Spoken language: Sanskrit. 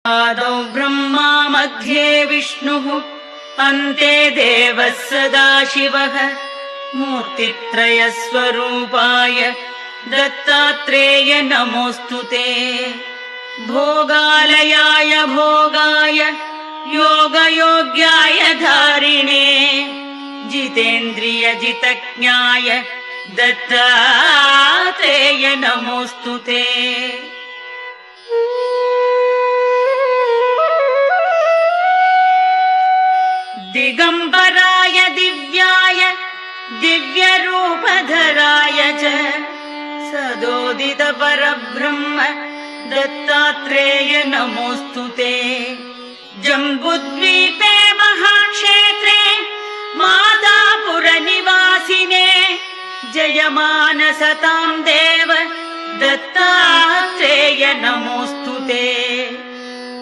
आदौ ब्रह्मा मध्ये विष्णुः अन्ते देवः सदाशिवः मूर्तित्रयस्वरूपाय दत्तात्रेय नमोऽस्तु ते। भोगालयाय भोगाय योगयोग्याय धारिणे जितेन्द्रिय जितज्ञाय दत्तात्रेय नमोऽस्तु ते। दिगंबराय दिव्याय दिव्यरूपधराय च सदोदित परब्रह्म दत्तात्रेय नमोऽस्तु ते। जम्बुद्वीपे महाक्षेत्रे मादापुरनिवासिने जयमानसतां देव दत्तात्रेय नमोऽस्तु ते।